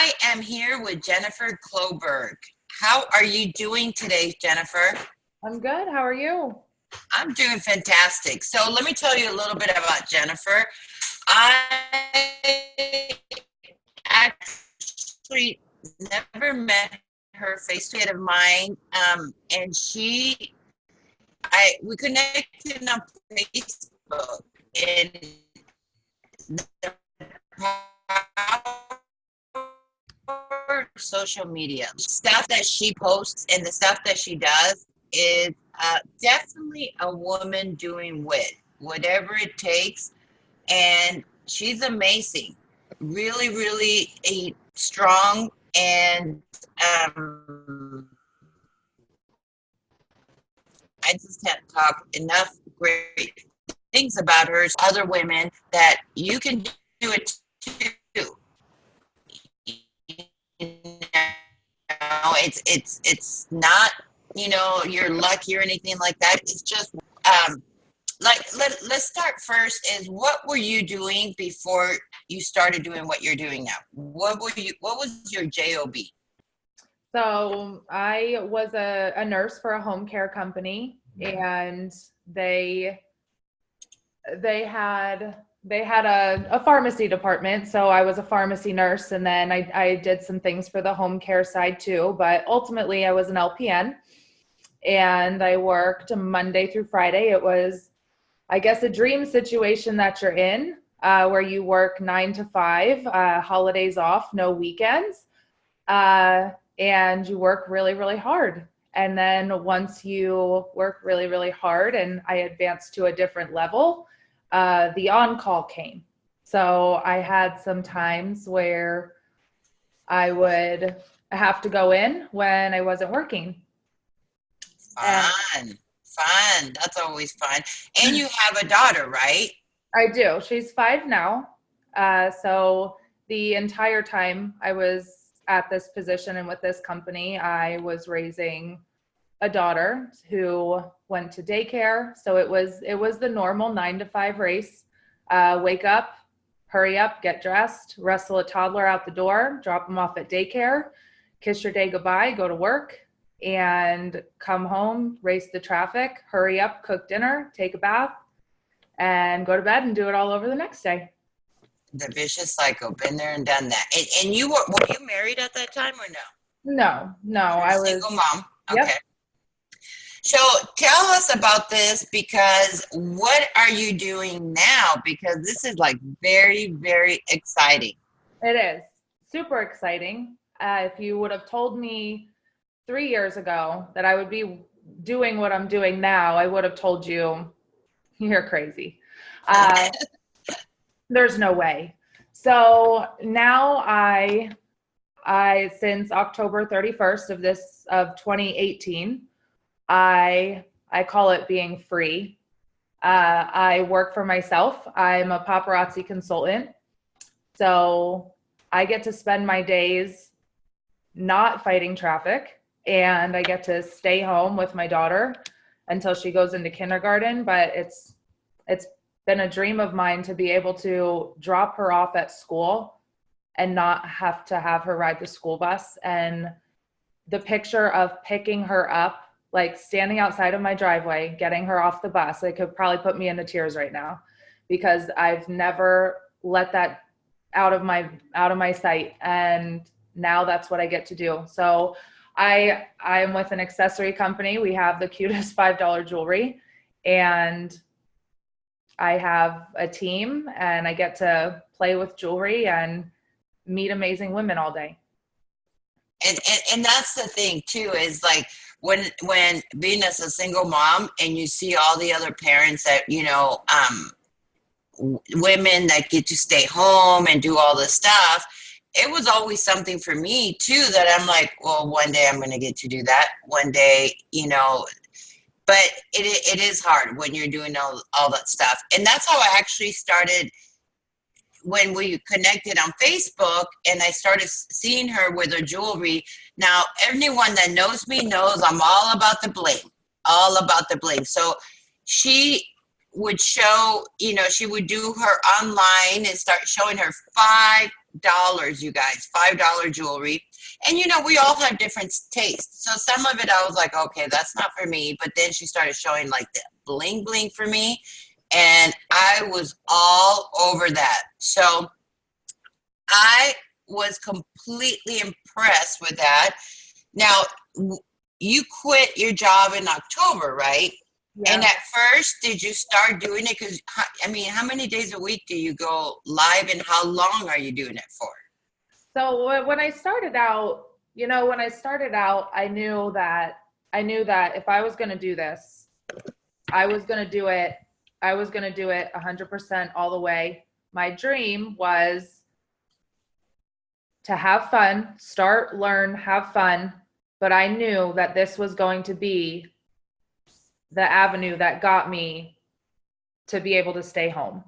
I am here with Jennifer Kloberg. How are you doing today, Jennifer? I'm good. How are you? I'm doing fantastic. So let me tell you a little bit about Jennifer. I actually never met her face to face of mine, and we connected on Facebook, and the social media stuff that she posts and the stuff that she does is definitely a woman doing whatever it takes, and she's amazing, really, really strong, and I just can't talk enough great things about her. Other women that you can do it too. It's not, you're lucky or anything like that. It's just let's start first is what were you doing before you started doing what you're doing now? What was your job? So I was a nurse for a home care company, and they had a pharmacy department. So I was a pharmacy nurse, and then I did some things for the home care side too. But ultimately, I was an LPN, and I worked Monday through Friday. It was, I guess, a dream situation that you're in, where you work 9 to 5, holidays off, no weekends, and you work really, really hard. And then once you work really, really hard, and I advanced to a different level, the on-call came. So I had some times where I would have to go in when I wasn't working. Fun. That's always fun. And you have a daughter, right? I do. She's 5 now. So the entire time I was at this position and with this company, I was raising a daughter who went to daycare. So it was the normal 9 to 5 race. Wake up, hurry up, get dressed, wrestle a toddler out the door, drop them off at daycare, kiss your day goodbye, go to work, and come home, race the traffic, hurry up, cook dinner, take a bath, and go to bed and do it all over the next day. The vicious cycle, been there and done that. And you were you married at that time or no? No, I was single mom. Okay. Yep. So tell us about this, because what are you doing now? Because this is like very, very exciting. It is super exciting. If you would have told me 3 years ago that I would be doing what I'm doing now, I would have told you, you're crazy. There's no way. So now I since October 31st of 2018, I call it being free. I work for myself. I'm a paparazzi consultant. So I get to spend my days not fighting traffic, and I get to stay home with my daughter until she goes into kindergarten. But it's been a dream of mine to be able to drop her off at school and not have to have her ride the school bus. And the picture of picking her up, like standing outside of my driveway, getting her off the bus, it could probably put me into tears right now, because I've never let that out of my sight. And now that's what I get to do. So I'm with an accessory company. We have the cutest $5 jewelry, and I have a team, and I get to play with jewelry and meet amazing women all day. And that's the thing too, is like when being as a single mom and you see all the other parents that, women that get to stay home and do all this stuff, it was always something for me too, that I'm like, well, one day I'm going to get to do that one day, but it is hard when you're doing all that stuff. And that's how I actually started when we connected on Facebook, and I started seeing her with her jewelry. Now, anyone that knows me knows I'm all about the bling, So she would show, she would do her online and start showing her 5 you guys, $5 jewelry. And, you know, we all have different tastes. So some of it I was like, okay, that's not for me. But then she started showing like the bling bling for me. And I was all over that. So I was completely impressed with that. Now, you quit your job in October, right? Yeah. And at first, did you start doing it? Because, I mean, how many days a week do you go live and how long are you doing it for? So when I started out, I knew that if I was going to do this, I was going to do it 100% all the way. My dream was to have fun, start, learn, have fun. But I knew that this was going to be the avenue that got me to be able to stay home.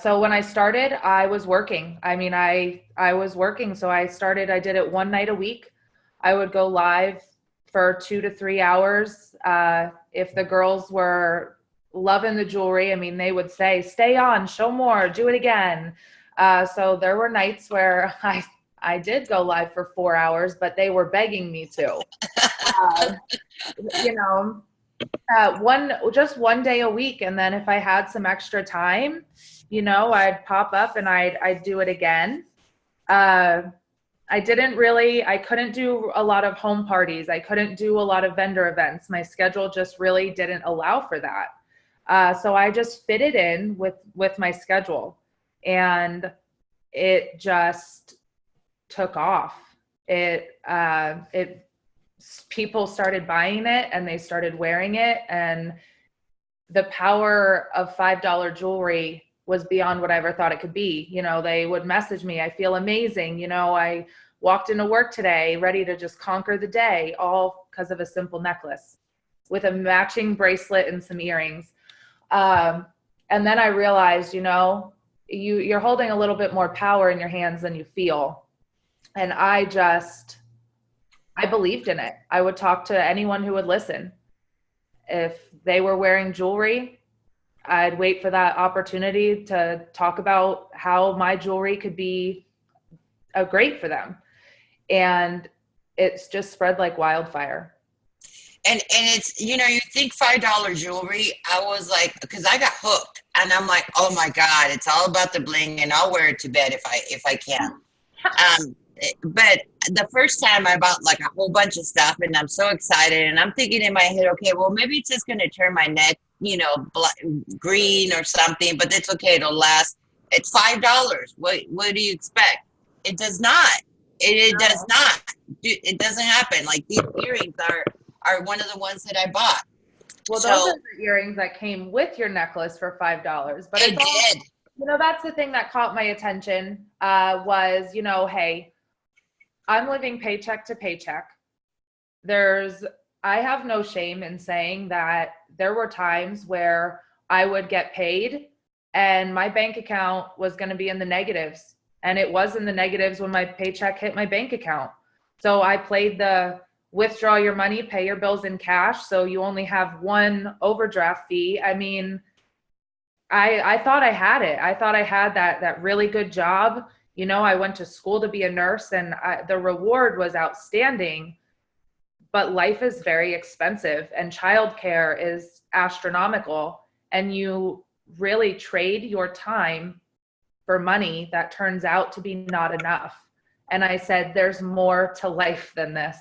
So when I started, I was working. I mean, I was working. So I did it one night a week. I would go live for 2 to 3 hours. If the girls were loving the jewelry, I mean, they would say, stay on, show more, do it again. So there were nights where I did go live for 4 hours, but they were begging me to. You know, one day a week. And then if I had some extra time, you know, I'd pop up and I'd do it again. I couldn't do a lot of home parties. I couldn't do a lot of vendor events. My schedule just really didn't allow for that. So I just fit it in with my schedule, and it just took off. People started buying it and they started wearing it, and the power of $5 jewelry was beyond what I ever thought it could be. You know, they would message me, I feel amazing. You know, I walked into work today ready to just conquer the day, all because of a simple necklace with a matching bracelet and some earrings. And then I realized, you know, you're holding a little bit more power in your hands than you feel. And I believed in it. I would talk to anyone who would listen. If they were wearing jewelry, I'd wait for that opportunity to talk about how my jewelry could be great for them. And it's just spread like wildfire. And it's, you know, you think $5 jewelry, I was like, because I got hooked, and I'm like, oh my God, it's all about the bling, and I'll wear it to bed if I can. But the first time I bought like a whole bunch of stuff, and I'm so excited, and I'm thinking in my head, okay, well, maybe it's just going to turn my neck, you know, green or something, but it's okay. It'll last. It's $5. What do you expect? It does not. It does not. It doesn't happen. Like these earrings are one of the ones that I bought. Well, those are the earrings that came with your necklace for $5. But it did. You know, that's the thing that caught my attention, was, you know, hey, I'm living paycheck to paycheck. I have no shame in saying that there were times where I would get paid and my bank account was going to be in the negatives, and it was in the negatives when my paycheck hit my bank account. So I played the withdraw your money, pay your bills in cash, so you only have one overdraft fee. I mean, I thought I had it. I thought I had that really good job. You know, I went to school to be a nurse, and the reward was outstanding, but life is very expensive and childcare is astronomical, and you really trade your time for money that turns out to be not enough. And I said, there's more to life than this.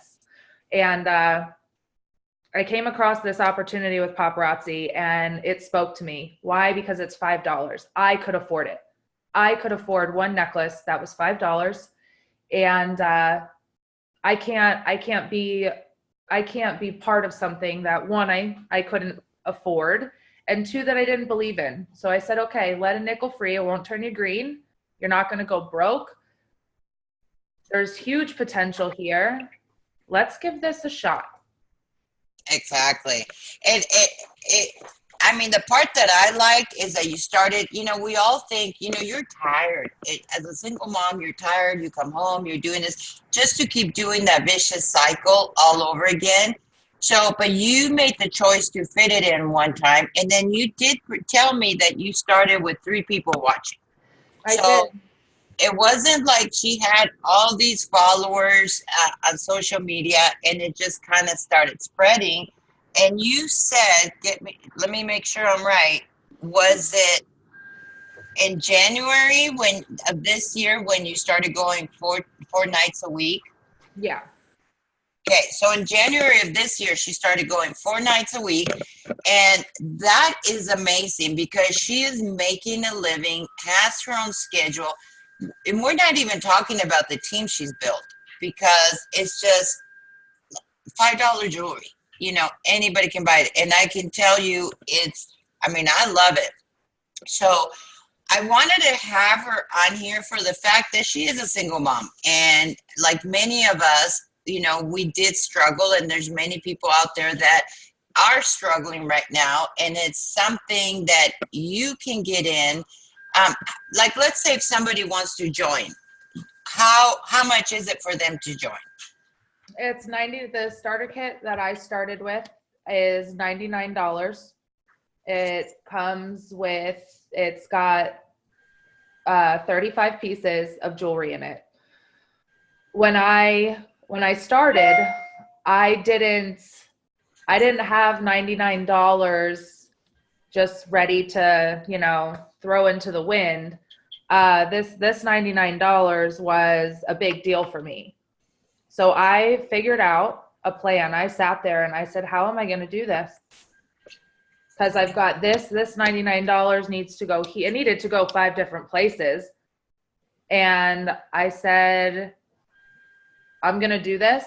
And I came across this opportunity with paparazzi, and it spoke to me. Why? Because it's $5. I could afford it. I could afford one necklace that was $5, and I can't be part of something that, one, I couldn't afford, and two, that I didn't believe in. So I said, okay, let a nickel free. It won't turn you green. You're not going to go broke. There's huge potential here. Let's give this a shot. Exactly. I mean, the part that I like is that you started, you know, we all think, you know, you're tired. As a single mom, you're tired. You come home, you're doing this just to keep doing that vicious cycle all over again. So, but you made the choice to fit it in one time. And then you did tell me that you started with 3 people watching. I did. it wasn't like she had all these followers on social media and it just kind of started spreading. And you said, let me make sure I'm right. Was it in January when of this year when you started going four nights a week? Yeah. Okay, so in January of this year, she started going 4 nights a week, and that is amazing because she is making a living, has her own schedule, and we're not even talking about the team she's built because it's just $5 jewelry. You know, anybody can buy it, and I can tell you, I mean, I love it. So I wanted to have her on here for the fact that she is a single mom. And like many of us, you know, we did struggle, and there's many people out there that are struggling right now. And it's something that you can get in. Like, let's say if somebody wants to join, how much is it for them to join? It's 90. The starter kit that I started with is $99. It comes with, it's got 35 pieces of jewelry in it. When I started, I didn't have $99 just ready to, you know, throw into the wind. This $99 was a big deal for me. So I figured out a plan. I sat there and I said, how am I going to do this? Because I've got this $99 needs to go. It needed to go 5 different places. And I said, I'm going to do this.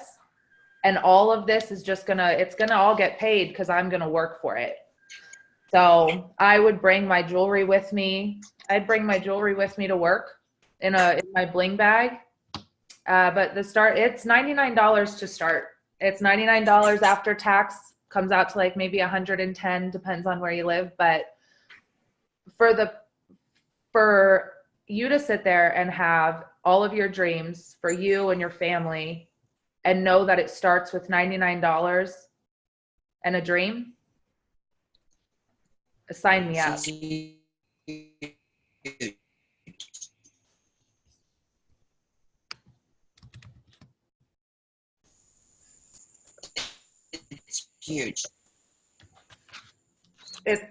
And all of this is just it's going to all get paid because I'm going to work for it. So I would bring my jewelry with me. I'd bring my jewelry with me to work in my bling bag. But it's $99 to start. It's $99 after tax, comes out to like maybe 110, depends on where you live. But for you to sit there and have all of your dreams for you and your family and know that it starts with $99 and a dream, sign me up. It's huge. It's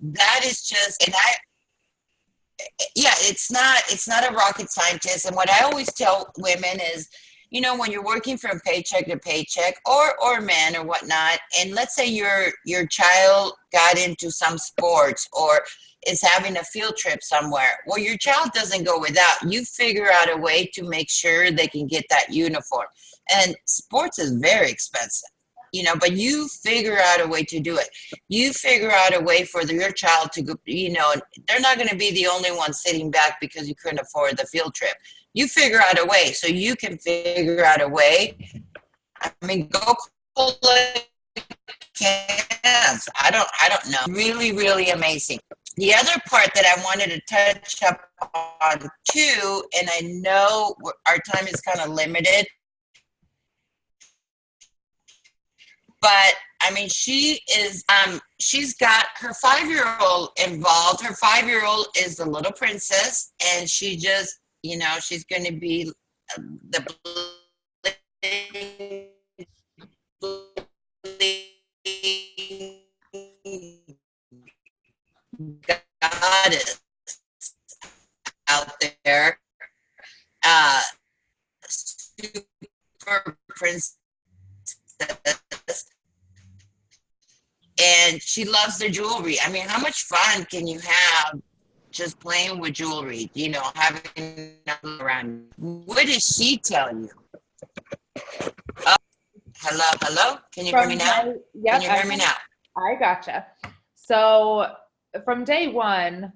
that is just, and it's not a rocket scientist. And what I always tell women is, you know, when you're working from paycheck to paycheck, or men or whatnot, and let's say your child got into some sports or is having a field trip somewhere, well, your child doesn't go without. You figure out a way to make sure they can get that uniform. And sports is very expensive, you know, but you figure out a way to do it. You figure out a way for your child to go, you know, they're not going to be the only one sitting back because you couldn't afford the field trip. You figure out a way, so you can figure out a way. I mean, go collect cans. I don't know. Really, really amazing. The other part that I wanted to touch up on too, and I know our time is kind of limited, but I mean, she's got her 5-year-old involved. Her 5-year-old is the little princess, and she just, you know, she's going to be the goddess out there, super princess. And she loves the jewelry. I mean, how much fun can you have just playing with jewelry, you know, having around? What did she tell you? Hello? Can you hear me now? Yep, can you hear me now? I gotcha. So from day one,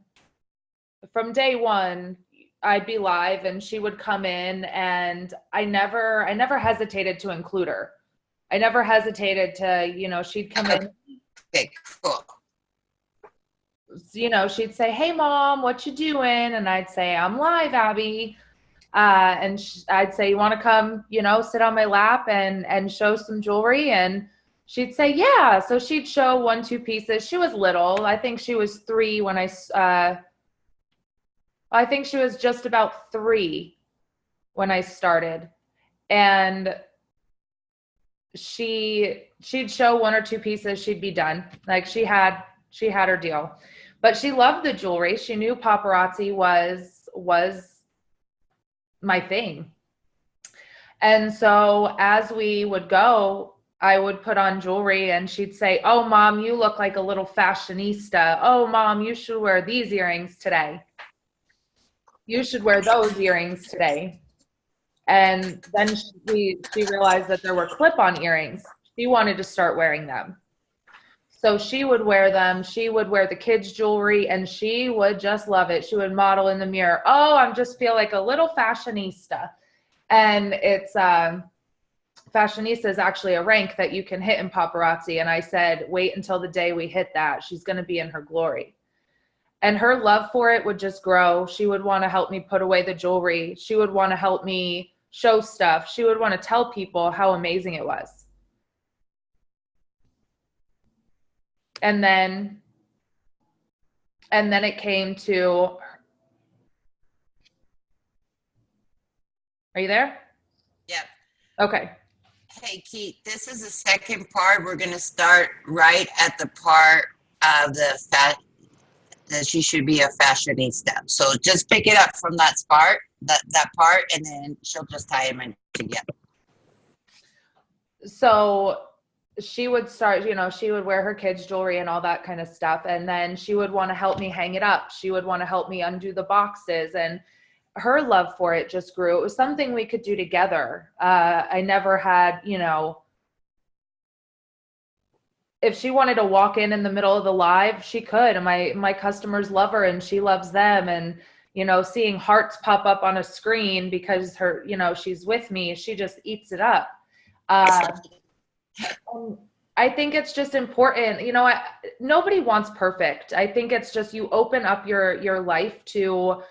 I'd be live and she would come in, and I never hesitated to include her. I never hesitated to, you know, she'd come in. Okay, cool. You know, she'd say, "Hey mom, what you doing?" And I'd say, "I'm live, Abby." And I'd say, "You want to come, you know, sit on my lap and show some jewelry?" And she'd say, "Yeah." So she'd show 1-2 pieces. She was little. I think she was 3 when I think she was just about 3 when I started. And she'd show 1 or 2 pieces, she'd be done. Like she had her deal. But she loved the jewelry. She knew paparazzi was my thing. And so as we would go, I would put on jewelry and she'd say, "Oh, Mom, you look like a little fashionista. Oh, Mom, you should wear these earrings today. You should wear those earrings today." And then she realized that there were clip-on earrings. She wanted to start wearing them. So she would wear them. She would wear the kids' jewelry and she would just love it. She would model in the mirror. "Oh, I just feel like a little fashionista." And it's Fashionista is actually a rank that you can hit in paparazzi. And I said, wait until the day we hit that. She's going to be in her glory. And her love for it would just grow. She would want to help me put away the jewelry. She would want to help me show stuff. She would want to tell people how amazing it was. And then it came to, are you there? Yep. Okay. Hey, Keith, this is the second part. We're going to start right at the part of that she should be a fashionista. So just pick it up from that part, and then she'll just tie them in together. So she would start, she would wear her kids' jewelry and all that kind of stuff. And then she would want to help me hang it up. She would want to help me undo the boxes. And her love for it just grew. It was something we could do together. I never had, if she wanted to walk in the middle of the live, she could. And my customers love her and she loves them. And, seeing hearts pop up on a screen because her, she's with me, she just eats it up. I think it's just important, nobody wants perfect. I think it's just, you open up your life to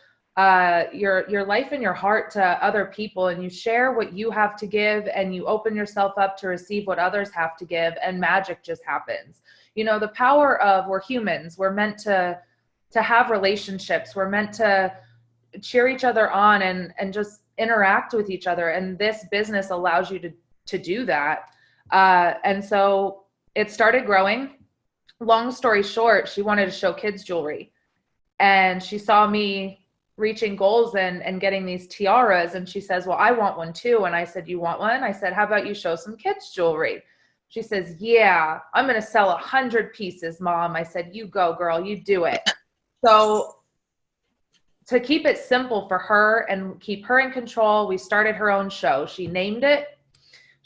your life and your heart to other people, and you share what you have to give, and you open yourself up to receive what others have to give, and magic just happens. The power of, we're humans, we're meant to have relationships, we're meant to cheer each other on and just interact with each other, and this business allows you to do that. And so it started growing. Long story short, she wanted to show kids jewelry, and she saw me reaching goals and getting these tiaras. And she says, "Well, I want one too." And I said, "You want one?" I said, "How about you show some kids jewelry?" She says, "Yeah, I'm going to sell 100 pieces, Mom." I said, "You go, girl, you do it." So to keep it simple for her and keep her in control, we started her own show. She named it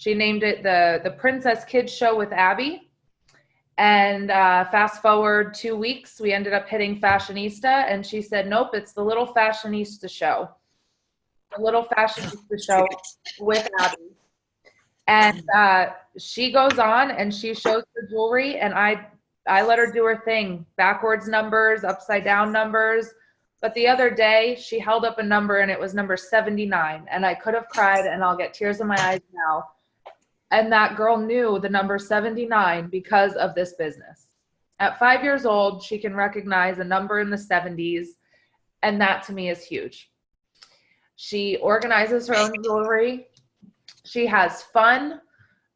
the Princess Kids Show with Abby. And fast forward 2 weeks, we ended up hitting Fashionista, and she said, "Nope, it's the Little Fashionista Show." The Little Fashionista Show with Abby. And she goes on and she shows her jewelry, and I let her do her thing. Backwards numbers, upside down numbers. But the other day, she held up a number, and it was number 79. And I could have cried, and I'll get tears in my eyes now. And that girl knew the number 79 because of this business. At 5 years old, she can recognize a number in the 70s. And that to me is huge. She organizes her own jewelry. She has fun.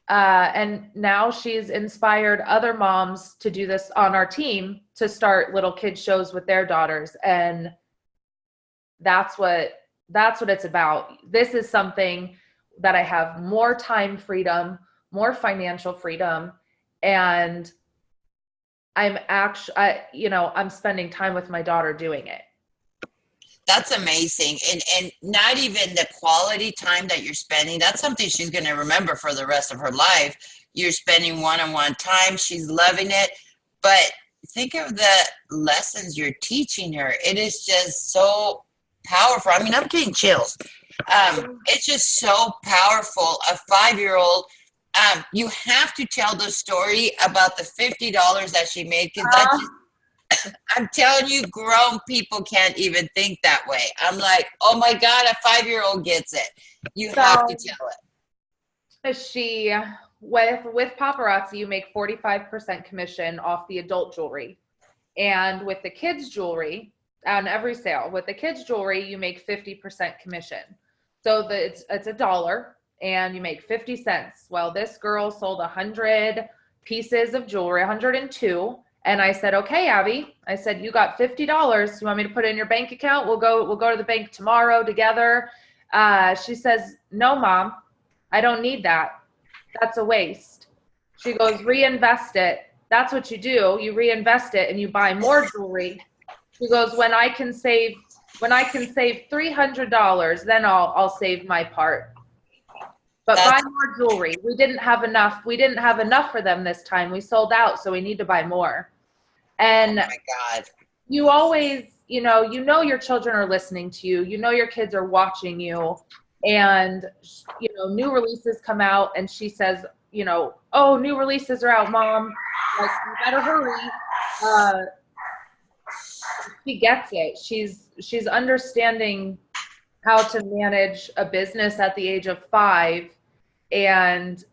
And now she's inspired other moms to do this on our team, to start little kid shows with their daughters. And that's what it's about. This is something that I have more time freedom, more financial freedom, and I'm I'm spending time with my daughter doing it. That's amazing. And not even the quality time that you're spending, that's something she's going to remember for the rest of her life. You're spending one-on-one time. She's loving it. But think of the lessons you're teaching her. It is just so powerful. I mean, I'm getting chills. It's just so powerful. A 5-year-old, you have to tell the story about the $50 that she made, because I'm telling you, grown people can't even think that way. I'm like, oh my God, a 5-year-old gets it. You have to tell it. With paparazzi, you make 45% commission off the adult jewelry. And with the kids' jewelry, on every sale. With the kids' jewelry, you make 50% commission. So it's $1 and you make 50 cents. Well, this girl sold 100 pieces of jewelry, 102. And I said, okay, Abby, I said, you got $50. You want me to put it in your bank account? We'll go to the bank tomorrow together. She says, no, Mom, I don't need that. That's a waste. She goes, reinvest it. That's what you do. You reinvest it and you buy more jewelry. She goes, when I can save $300, then I'll save my part. But buy more jewelry. We didn't have enough for them this time. We sold out, so we need to buy more. And oh my God, you always, your children are listening to you. Your kids are watching you. And, new releases come out and she says, oh, new releases are out, Mom. Like, you better hurry. She gets it. She's understanding how to manage a business at the age of 5 and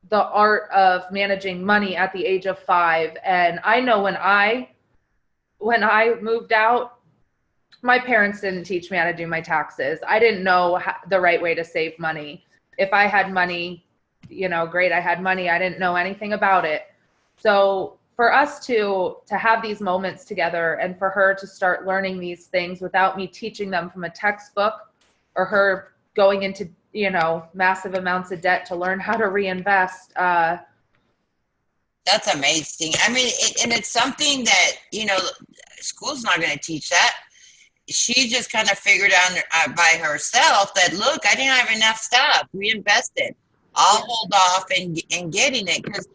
the art of managing money at the age of 5. And I know when I moved out, my parents didn't teach me how to do my taxes. I didn't know the right way to save money. If I had money, great, I had money. I didn't know anything about it. So for us to have these moments together and for her to start learning these things without me teaching them from a textbook or her going into, massive amounts of debt to learn how to reinvest. That's amazing. I mean, and it's something that, school's not going to teach that. She just kind of figured out by herself that, look, I didn't have enough stuff. Reinvested. I'll hold off and getting it, because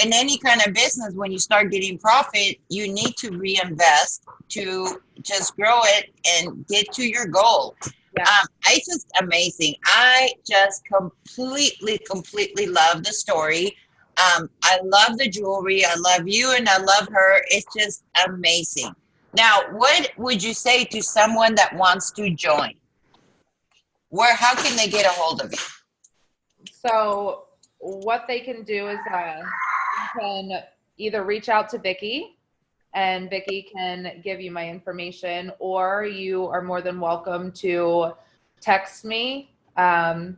in any kind of business, when you start getting profit, you need to reinvest to just grow it and get to your goal. Yeah. It's just amazing. I just completely love the story. I love the jewelry. I love you and I love her. It's just amazing. Now, what would you say to someone that wants to join? How can they get a hold of you? So what they can do is can either reach out to Vicky and Vicky can give you my information, or you are more than welcome to text me. Do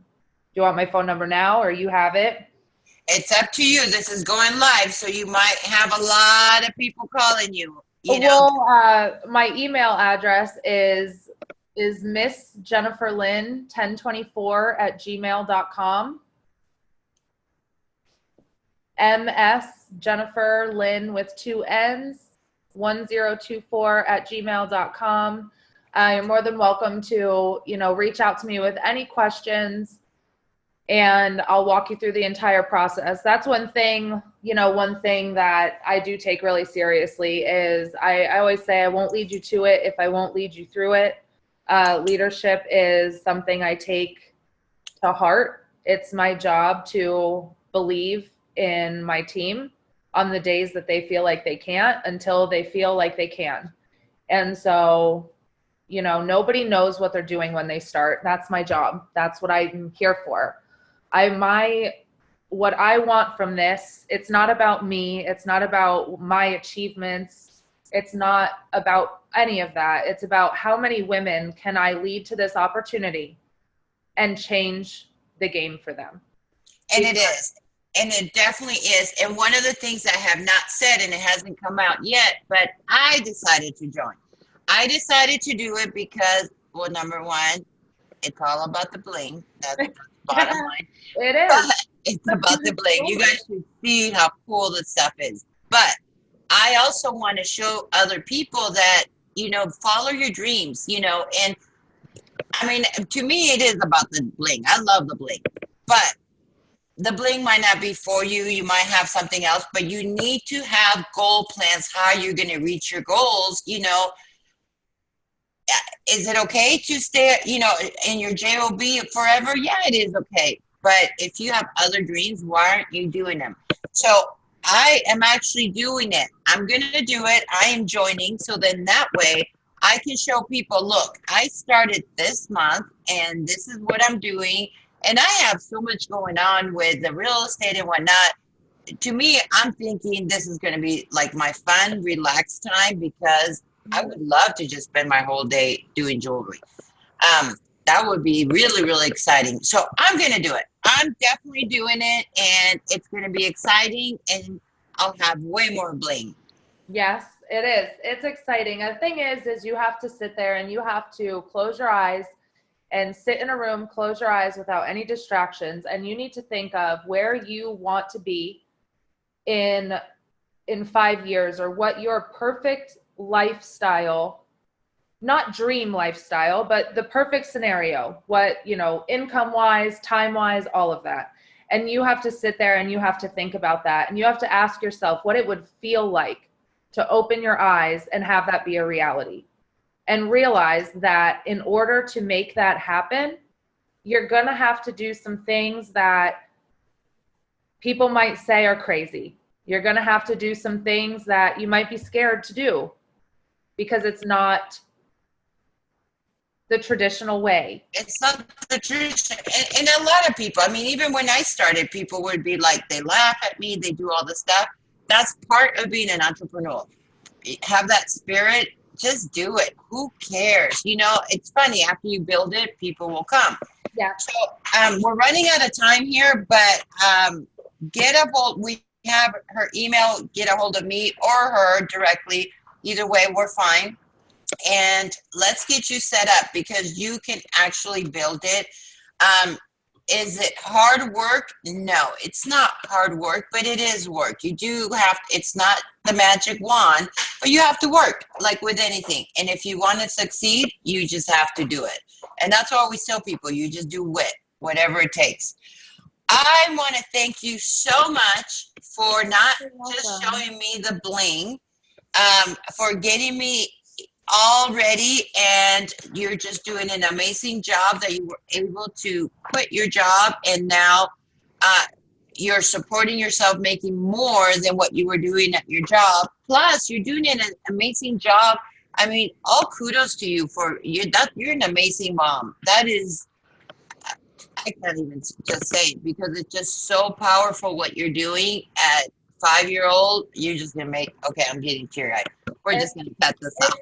you want my phone number now or you have it? It's up to you. This is going live, so you might have a lot of people calling you. Well, my email address is missjenniferlynn1024@gmail.com. msjenniferlynn with 2 N's 1024@gmail.com. You're more than welcome to, reach out to me with any questions and I'll walk you through the entire process. That's one thing that I do take really seriously is I always say I won't lead you to it if I won't lead you through it. Leadership is something I take to heart. It's my job to believe in my team on the days that they feel like they can't until they feel like they can. And so, nobody knows what they're doing when they start. That's my job. That's what I'm here for. What I want from this, it's not about me. It's not about my achievements. It's not about any of that. It's about how many women can I lead to this opportunity and change the game for them. And it is. And it definitely is. And one of the things I have not said, and it hasn't come out yet, but I decided to join. I decided to do it because, well, number one, it's all about the bling. That's the bottom line. It is. But it's about the bling. You guys should see how cool this stuff is. But I also want to show other people that, follow your dreams, and I mean, to me, it is about the bling. I love the bling. But the bling might not be for you. You might have something else, but you need to have goal plans, how you're going to reach your goals. Is it okay to stay, in your job forever? Yeah, it is okay. But if you have other dreams, why aren't you doing them? So I am actually doing it. I'm going to do it. I am joining. So then that way I can show people, look, I started this month and this is what I'm doing. And I have so much going on with the real estate and whatnot. To me, I'm thinking this is going to be like my fun, relaxed time because I would love to just spend my whole day doing jewelry. Um, that would be really, really exciting. So I'm going to do it. I'm definitely doing it, and it's going to be exciting, and I'll have way more bling. Yes, it is. It's exciting. The thing is you have to sit there and you have to close your eyes and sit in a room, close your eyes without any distractions. And you need to think of where you want to be in 5 years, or what your perfect lifestyle, not dream lifestyle, but the perfect scenario, what, income wise, time wise, all of that. And you have to sit there and you have to think about that. And you have to ask yourself what it would feel like to open your eyes and have that be a reality. And realize that in order to make that happen, you're going to have to do some things that people might say are crazy. You're going to have to do some things that you might be scared to do because it's not the traditional way. It's not the tradition. And a lot of people, I mean, even when I started, people would be like, they laugh at me, they do all this stuff. That's part of being an entrepreneur. Have that spirit, just do it. Who cares? It's funny, after you build it, people will come. Yeah. So we're running out of time here, but get a hold. We have her email. Get a hold of me or her directly. Either way, we're fine. And let's get you set up, because you can actually build it. Is it hard work? No, it's not hard work, but it is work. You do have, it's not the magic wand, but you have to work like with anything. And if you want to succeed, you just have to do it. And that's what I always tell people. You just do WIT, whatever it takes. I want to thank you so much for not just showing me the bling, for getting me all ready, and you're just doing an amazing job that you were able to quit your job, and now you're supporting yourself, making more than what you were doing at your job. Plus, you're doing an amazing job. I mean, all kudos to you for you. That you're an amazing mom. That is, I can't even just say it, because it's just so powerful what you're doing at 5-year-old. You're just gonna make. Okay, I'm getting teary-eyed. We're just going to cut this off.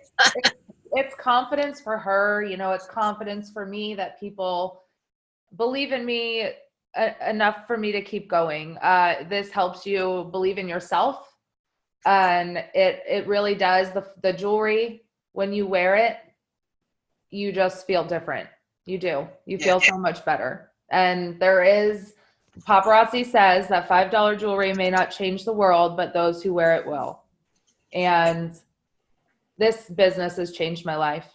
It's confidence for her. It's confidence for me that people believe in me enough for me to keep going. This helps you believe in yourself. And it really does. The jewelry, when you wear it, you just feel different. You do. You feel so much better. And paparazzi says that $5 jewelry may not change the world, but those who wear it will. And this business has changed my life,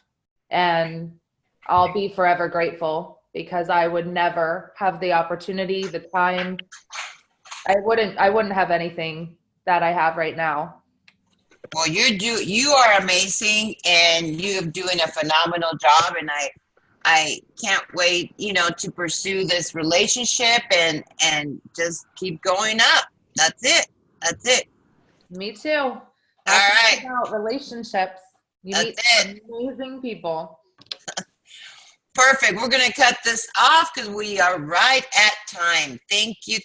and I'll be forever grateful, because I would never have the opportunity, the time. I wouldn't have anything that I have right now. Well, you are amazing, and you're doing a phenomenal job, and I can't wait, to pursue this relationship and just keep going up. That's it. Me too. All right. About relationships. You meet amazing people. Perfect. We're going to cut this off because we are right at time. Thank you.